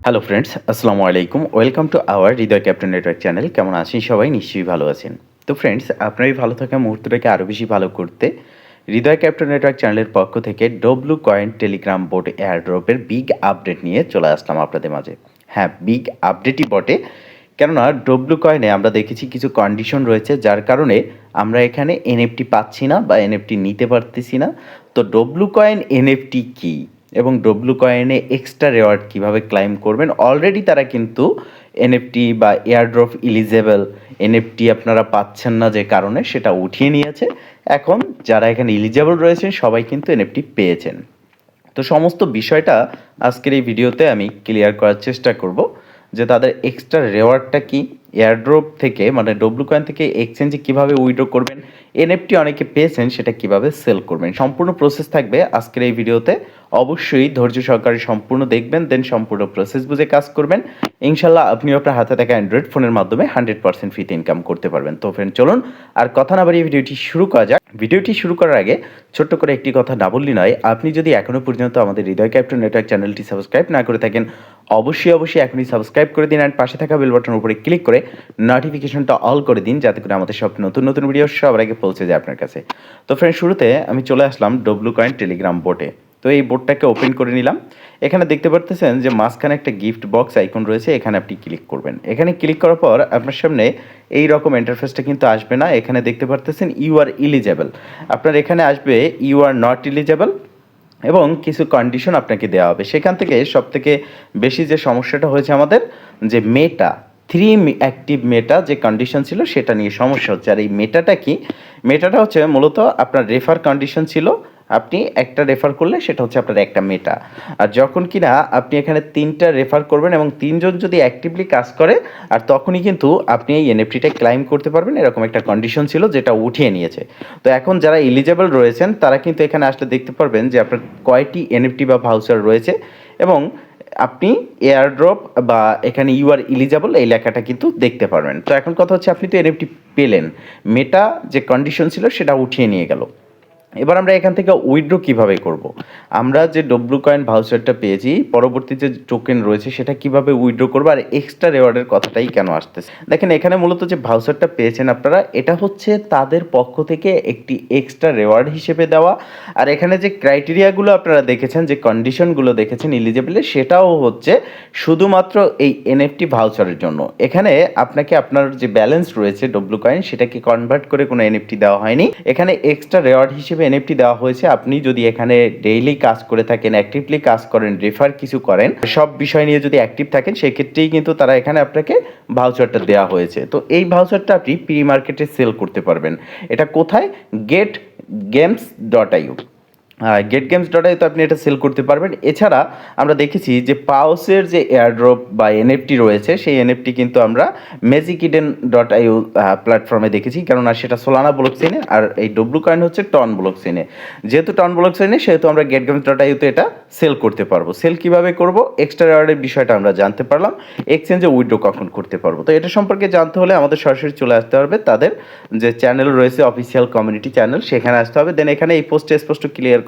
Hello friends, আসসালামু আলাইকুম। Welcome to our Hridoy captain network channel. কেমন আছেন সবাই? নিশ্চয়ই ভালো আছেন। তো ফ্রেন্ডস, আপনার এই ভালো থাকা মুহূর্তটাকে আরও বেশি ভালো করতে হৃদয় ক্যাপ্টেন নেটওয়ার্ক চ্যানেলের পক্ষ থেকে ডব্লু কয়েন টেলিগ্রাম বোট এয়ারড্রপের বিগ আপডেট নিয়ে চলে আসলাম আপনাদের মাঝে। হ্যাঁ, বিগ আপডেটই বটে, কেননা ডব্লু কয়েনে আমরা দেখেছি কিছু কন্ডিশন রয়েছে যার কারণে আমরা এখানে এনএফটি পাচ্ছি না বা এনএফটি নিতে পারতেছি না। তো ডব্লু কয়েন এনএফটি কী এবং ডব্লু কয়েনে এক্সট্রা রেওয়ার্ড কীভাবে ক্লাইম করবেন, অলরেডি তারা কিন্তু এনএফটি বা এয়ারড্রপ ইলিজেবল এনএফটি আপনারা পাচ্ছেন না যে কারণে সেটা উঠিয়ে নিয়েছে। এখন যারা এখানে ইলিজেবল রয়েছেন সবাই কিন্তু এনএফটি পেয়েছেন। তো সমস্ত বিষয়টা আজকের এই ভিডিওতে আমি ক্লিয়ার করার চেষ্টা করব যে তাদের এক্সট্রা রেওয়ার্ডটা কি, এয়ারড্রপ থেকে মানে ডব্লু কয়েন থেকে এক্সচেঞ্জে কীভাবে উইথড্র করবেন, এনএফটি অনেকে পেয়েছেন সেটা কিভাবে সেল করবেন, সম্পূর্ণ প্রসেস থাকবে আজকের এই ভিডিওতে। অবশ্যই ধৈর্য সহকারে সম্পূর্ণ দেখবেন, দেন সম্পূর্ণ প্রসেস বুঝে কাজ করবেন। ইনশাল্লাহ আপনিও আপনার হাতে থাকা অ্যান্ড্রয়েড ফোনের মাধ্যমে 100% ফ্রিতে ইনকাম করতে পারবেন। তো ফ্রেন্ড, চলুন আর কথা না বাড়িয়ে ভিডিওটি শুরু করা যাক। ভিডিওটি শুরু করার আগে ছোট্ট করে একটি কথা না বললি নয়, আপনি যদি এখনও পর্যন্ত আমাদের হৃদয় ক্যাপ্টেন নেটওয়ার্ক চ্যানেলটি সাবস্ক্রাইব না করে থাকেন, অবশ্যই এখনই সাবস্ক্রাইব করে দিন অ্যান্ড পাশে থাকা বেল বাটনের উপরে ক্লিক করে নোটিফিকেশনটা অল করে দিন, যাতে করে আমাদের সব নতুন নতুন ভিডিও সবার আগে পৌঁছে যায় আপনার কাছে। তো ফ্রেন্ড, শুরুতে আমি চলে আসলাম ডব্লু কয়েন টেলিগ্রাম বোটে। তো এই বোর্ডটাকে ওপেন করে নিলাম। এখানে দেখতে পারতেছেন যে মাঝখানে একটা গিফট বক্স আইকন রয়েছে, এখানে আপনি ক্লিক করবেন। এখানে ক্লিক করার পর আপনার সামনে এই রকম ইন্টারফেসটা কিন্তু আসবে না। এখানে দেখতে পারতেছেন ইউ আর ইলিজেবল, আপনার এখানে আসবে ইউ আর নট ইলিজেবল এবং কিছু কন্ডিশন আপনাকে দেওয়া হবে। সেখান থেকে সবথেকে বেশি যে সমস্যাটা হয়েছে আমাদের, যে মেটা 3 অ্যাক্টিভ মেটা যে কন্ডিশন ছিল সেটা নিয়ে সমস্যা হচ্ছে। আর এই মেটাটা কি? মেটাটা হচ্ছে মূলত আপনার রেফার কন্ডিশন ছিল, আপনি একটা রেফার করলে সেটা হচ্ছে আপনার একটা মেটা। আর যখন কিনা আপনি এখানে 3টা রেফার করবেন এবং 3জন যদি অ্যাক্টিভলি কাজ করে, আর তখনই কিন্তু আপনি এই এনএফটিটা ক্লাইম করতে পারবেন, এরকম একটা কন্ডিশন ছিল যেটা উঠিয়ে নিয়েছে। তো এখন যারা এলিজেবল রয়েছেন তারা কিন্তু এখানে আসলে দেখতে পারবেন যে আপনার কয়টি এনএফটি বা ভাউচার রয়েছে এবং আপনি এয়ারড্রপ বা এখানে ইউ আর ইলিজেবল এই লেখাটা কিন্তু দেখতে পারবেন। তো এখন কথা হচ্ছে, আপনি তো এনএফটি পেলেন, মেটা যে কন্ডিশন ছিল সেটা উঠিয়ে নিয়ে গেল। এবার আমরা এখান থেকে উইথড্র কিভাবে করব? আমরা যে ডব্লু কয়েন ভাউচারটা পেয়েছি, পরবর্তী যে টোকেন রয়েছে সেটা কিভাবে উইথড্র করবো আর এক্সট্রা রেওয়ার্ডের কথাটাই কেন আসতেছে? দেখেন, এখানে মূলত যে ভাউচারটা পেয়েছেন আপনারা, এটা হচ্ছে তাদের পক্ষ থেকে একটি এক্সট্রা রেওয়ার্ড হিসেবে দেওয়া। আর এখানে যে ক্রাইটেরিয়াগুলো আপনারা দেখেছেন, যে কন্ডিশনগুলো দেখেছেন এলিজিবলের, সেটাও হচ্ছে শুধুমাত্র এই এনএফটি ভাউচারের জন্য। এখানে আপনাকে আপনার যে ব্যালেন্স রয়েছে ডব্লু কয়েন সেটাকে কনভার্ট করে কোনো এনএফটি দেওয়া হয়নি। এখানে এক্সট্রা রেওয়ার্ড হিসেবে এনএফটি দেওয়া হয়েছে। আপনি যদি এখানে ডেইলি কাজ করে থাকেন, অ্যাক্টিভলি কাজ করেন, রেফার কিছু করেন, সব বিষয় নিয়ে যদি অ্যাক্টিভ থাকেন, সেক্ষেত্রেই কিন্তু তারা এখানে আপনাকে ভাউচারটা দেওয়া হয়েছে। তো এই ভাউচারটা আপনি প্রি মার্কেটে সেল করতে পারবেন। এটা কোথায়? getgames.io। গেট গেমস ডট আইতে আপনি এটা সেল করতে পারবেন। এছাড়া আমরা দেখেছি যে পাউসের যে এয়ারড্রপ বা এনএফটি রয়েছে, সেই এনএফটি কিন্তু আমরা ম্যাজিকিডেন.io প্ল্যাটফর্মে দেখেছি, কেননা সেটা সোলানা ব্লক চেইনে আর এই ডব্লু কয়েন হচ্ছে টন ব্লক চেইনে। যেহেতু টন ব্লক চেইনে, সেহেতু আমরা গেট গেমস ডট আইতে এটা সেল করতে পারবো। সেল কিভাবে করব, এক্সট্রা রেওয়ার্ডের বিষয়টা আমরা জানতে পারলাম, এক্সচেঞ্জে উইথড্র কখন করতে পারবো। তো এটা সম্পর্কে জানতে হলে আমাদের সরাসরি চলে আসতে হবে তাদের যে চ্যানেল রয়েছে, অফিসিয়াল কমিউনিটি চ্যানেল, সেখানে আসতে হবে। দেন এখানে এই পোস্টে স্পষ্ট ক্লিয়ার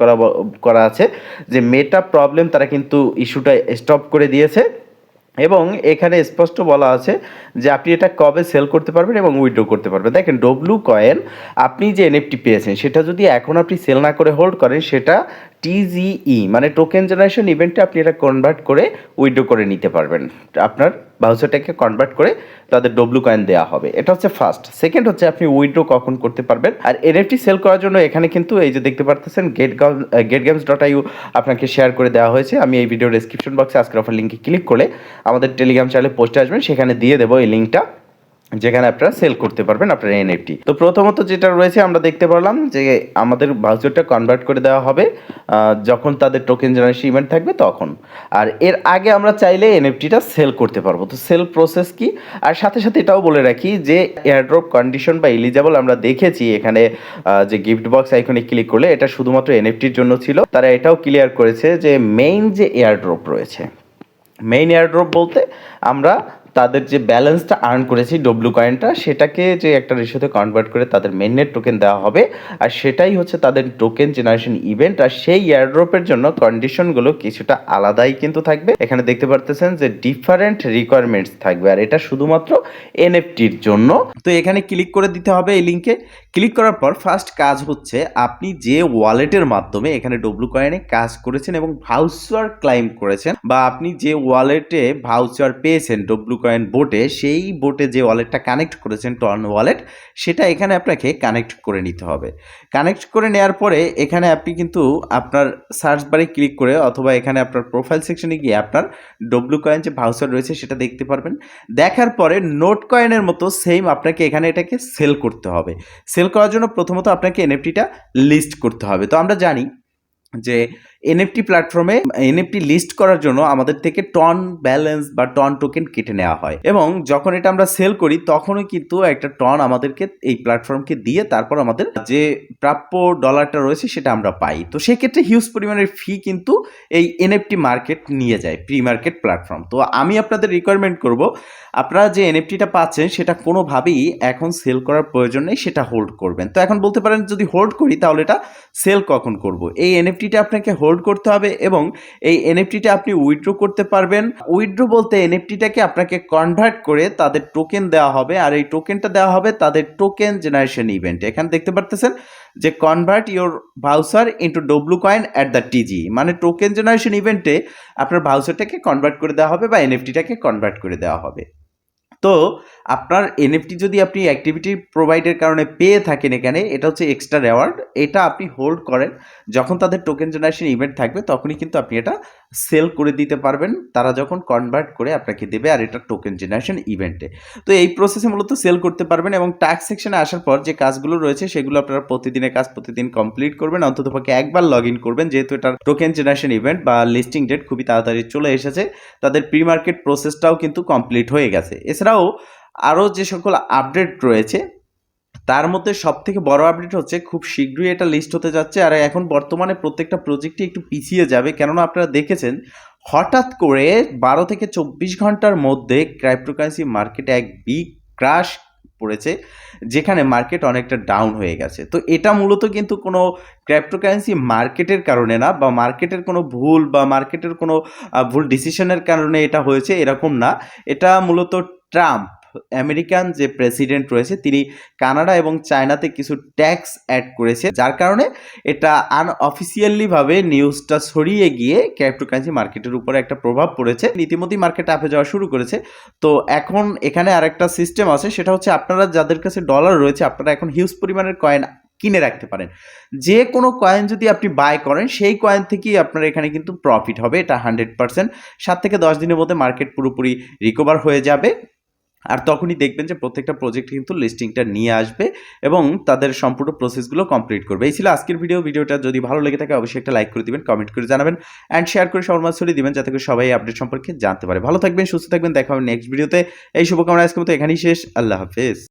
করা আছে যে মেটা প্রবলেম তারা কিন্তু ইস্যুটা স্টপ করে দিয়েছে এবং এখানে স্পষ্ট বলা আছে যে আপনি এটা কবে সেল করতে পারবেন এবং উইথড্র করতে পারবেন। দেখেন, ডব্লু কয়েন আপনি যে এনএফটি পেয়েছেন সেটা যদি এখন আপনি সেল না করে হোল্ড করেন, সেটা টিজিই মানে টোকেন জেনারেশন ইভেন্টে আপনি এটা কনভার্ট করে উইথড্র করে নিতে পারবেন। আপনার ভাউচারটাকে কনভার্ট করে তাদের ডব্লু কয়েন দেওয়া হবে। এটা হচ্ছে ফার্স্ট। সেকেন্ড হচ্ছে আপনি উইথড্র কখন করতে পারবেন। আর এনএফটি সেল করার জন্য এখানে কিন্তু এই যে দেখতে পারতেছেন getgames.io আপনাকে শেয়ার করে দেওয়া হয়েছে। আমি এই ভিডিও ডেসক্রিপশন বক্সে আজকের অফার লিঙ্কে ক্লিক করলে আমাদের টেলিগ্রাম চ্যানেলে পোস্টে আসবেন, সেখানে দিয়ে দেবো এই লিঙ্কটা, যেখানে আপনারা সেল করতে পারবেন আপনার এনএফটি। তো প্রথমত যেটা রয়েছে আমরা দেখতে পারলাম যে আমাদের ভাউচারটা কনভার্ট করে দেওয়া হবে যখন তাদের টোকেন জেনারেশন ইভেন্ট থাকবে তখন। আর এর আগে আমরা চাইলে এনএফটিটা সেল করতে পারবো। তো সেল প্রসেস কি? আর সাথে সাথে এটাও বলে রাখি যে এয়ারড্রপ কন্ডিশন বা এলিজেবল আমরা দেখেছি এখানে যে গিফট বক্স আইকনে ক্লিক করলে, এটা শুধুমাত্র এনএফটির জন্য ছিল। তারা এটাও ক্লিয়ার করেছে যে মেইন যে এয়ারড্রপ রয়েছে, মেইন এয়ারড্রপ বলতে আমরা তাদের যে ব্যালেন্সটা আর্ন করেছি ডব্লু কয়েনটা সেটাকে যে একটা রেশিওতে কনভার্ট করে তাদের মেইননেট টোকেন দেওয়া হবে, আর সেটাই হচ্ছে তাদের টোকেন জেনারেশন ইভেন্ট। আর সেই এয়ারড্রপের জন্য কন্ডিশনগুলো কিছুটা আলাদাই কিন্তু থাকবে। এখানে দেখতে পারতেছেন যে ডিফারেন্ট রিকোয়ারমেন্টস থাকবে, আর এটা শুধুমাত্র এনএফটির জন্য। তো এখানে ক্লিক করে দিতে হবে এই লিঙ্কে। ক্লিক করার পর ফার্স্ট কাজ হচ্ছে আপনি যে ওয়ালেটের মাধ্যমে এখানে ডব্লু কয়েনে কাজ করেছেন এবং ভাউচার ক্লাইম করেছেন, বা আপনি যে ওয়ালেটে ভাউচার পেয়েছেন ডব্লু কয়েন বোটে, সেই বোটে যে ওয়ালেটটা কানেক্ট করেছেন টন ওয়ালেট, সেটা এখানে আপনাকে কানেক্ট করে নিতে হবে। কানেক্ট করে নেওয়ার পরে এখানে আপনি কিন্তু আপনার সার্চ বারে ক্লিক করে অথবা এখানে আপনার প্রোফাইল সেকশনে গিয়ে আপনার ডব্লু কয়েন যে ভাউচার রয়েছে সেটা দেখতে পারবেন। দেখার পরে নোট কয়েনের মতো সেম আপনাকে এখানে এটাকে সেল করতে হবে। সেল করার জন্য প্রথমত আপনাকে এনএফটিটা লিস্ট করতে হবে। তো আমরা জানি যে এনএফটি প্ল্যাটফর্মে এনএফটি লিস্ট করার জন্য আমাদের থেকে টন ব্যালেন্স বা টন টোকেন কেটে নেওয়া হয়, এবং যখন এটা আমরা সেল করি তখনও কিন্তু একটা টন আমাদেরকে এই প্ল্যাটফর্মকে দিয়ে তারপর আমাদের যে প্রাপ্য ডলারটা রয়েছে সেটা আমরা পাই। তো সেক্ষেত্রে হিউজ পরিমাণের ফি কিন্তু এই এনএফটি মার্কেট নিয়ে যায়, প্রি মার্কেট প্ল্যাটফর্ম। তো আমি আপনাদের রিকোয়ারমেন্ট করব, আপনারা যে এনএফটিটা পাচ্ছেন সেটা কোনোভাবেই এখন সেল করার প্রয়োজন নেই, সেটা হোল্ড করবেন। তো এখন বলতে পারেন যদি হোল্ড করি তাহলে এটা সেল কখন করব? এই এনএফটিটা আপনাকে হোল্ড করতে হবে এবং এই এনএফটিটা আপনি উইথড্র করতে পারবেন। উইথড্র বলতে এনএফটিটাকে আপনাকে কনভার্ট করে তাদের টোকেন দেওয়া হবে, আর এই টোকেনটা দেওয়া হবে তাদের টোকেন জেনারেশন ইভেন্টে। এখানে দেখতে পারতেছেন যে convert your voucher into W coin at the টিজি, মানে টোকেন জেনারেশন ইভেন্টে আপনার ভাউচারটাকে কনভার্ট করে দেওয়া হবে বা এনএফটিটাকে কনভার্ট করে দেওয়া হবে। তো আপনার এনএফটি যদি আপনি অ্যাক্টিভিটি প্রোভাইডের কারণে পেয়ে থাকেন এখানে, এটা হচ্ছে এক্সট্রা রেওয়ার্ড। এটা আপনি হোল্ড করেন, যখন তাদের টোকেন জেনারেশন ইভেন্ট থাকবে তখনই কিন্তু আপনি এটা সেল করে দিতে পারবেন, তারা যখন কনভার্ট করে আপনাকে দেবে, আর এটা টোকেন জেনারেশন ইভেন্টে। তো এই প্রসেসে মূলত সেল করতে পারবেন। এবং টাস্ক সেকশনে আসার পর যে কাজগুলো রয়েছে সেগুলো আপনারা প্রতিদিনের কাজ প্রতিদিন কমপ্লিট করবেন, অন্ততপক্ষে একবার লগ ইন করবেন, যেহেতু এটার টোকেন জেনারেশন ইভেন্ট বা লিস্টিং ডেট খুবই তাড়াতাড়ি চলে এসেছে। তাদের প্রি মার্কেট প্রসেসটাও কিন্তু কমপ্লিট হয়ে গেছে। এছাড়াও আরও যে সকল আপডেট রয়েছে তার মধ্যে সবথেকে বড় আপডেট হচ্ছে খুব শীঘ্রই এটা লিস্ট হতে যাচ্ছে। আর এখন বর্তমানে প্রত্যেকটা প্রজেক্টই একটু পিছিয়ে যাবে, কেননা আপনারা দেখেছেন হঠাৎ করে 12 থেকে 24 ঘন্টার মধ্যে ক্রাইপ্টোকারেন্সি মার্কেটে এক বিগ ক্রাশ পড়েছে, যেখানে মার্কেট অনেকটা ডাউন হয়ে গেছে। তো এটা মূলত কিন্তু কোনো ক্রিপ্টোকারেন্সি মার্কেটের কারণে না, বা মার্কেটের কোনো ভুল বা মার্কেটের কোনো ভুল ডিসিশনের কারণে এটা হয়েছে এরকম না। এটা মূলত ট্রাম্প, আমেরিকান যে প্রেসিডেন্ট রয়েছে, তিনি কানাডা এবং চায়নাতে কিছু ট্যাক্স অ্যাড করেছে, যার কারণে এটা আনঅফিসিয়ালিভাবে নিউজটা ছড়িয়ে গিয়ে ক্রিপ্টোকারেন্সি মার্কেটের উপরে একটা প্রভাব পড়েছে। ইতিমধ্যেই মার্কেট আপে যাওয়া শুরু করেছে। তো এখন এখানে আরেকটা সিস্টেম আছে, সেটা হচ্ছে আপনারা যাদের কাছে ডলার রয়েছে আপনারা এখন হিউজ পরিমাণের কয়েন কিনে রাখতে পারেন। যে কোনো কয়েন যদি আপনি বাই করেন সেই কয়েন থেকেই আপনার এখানে কিন্তু প্রফিট হবে, এটা 100%। 7 থেকে 10 দিনের মধ্যে মার্কেট পুরোপুরি রিকভার হয়ে যাবে, আর তখনই দেখবেন যে প্রত্যেকটা প্রজেক্ট কিন্তু লিস্টিংটা নিয়ে আসবে এবং তাদের সম্পূর্ণ প্রসেসগুলো কমপ্লিট করবে। এই ছিল আজকের ভিডিওটা যদি ভালো লেগে থাকে অবশ্যই একটা লাইক করে দিবেন, কমেন্ট করে জানাবেন অ্যান্ড শেয়ার করে সবার মাঝে ছড়িয়ে দিবেন, যাতে করে সবাই আপডেট সম্পর্কে জানতে পারে। ভালো থাকবেন, সুস্থ থাকবেন, দেখা হবে নেক্সট ভিডিওতে। এই শুভকামনা আজকের মতো এখানেই শেষ। আল্লাহ হাফেজ।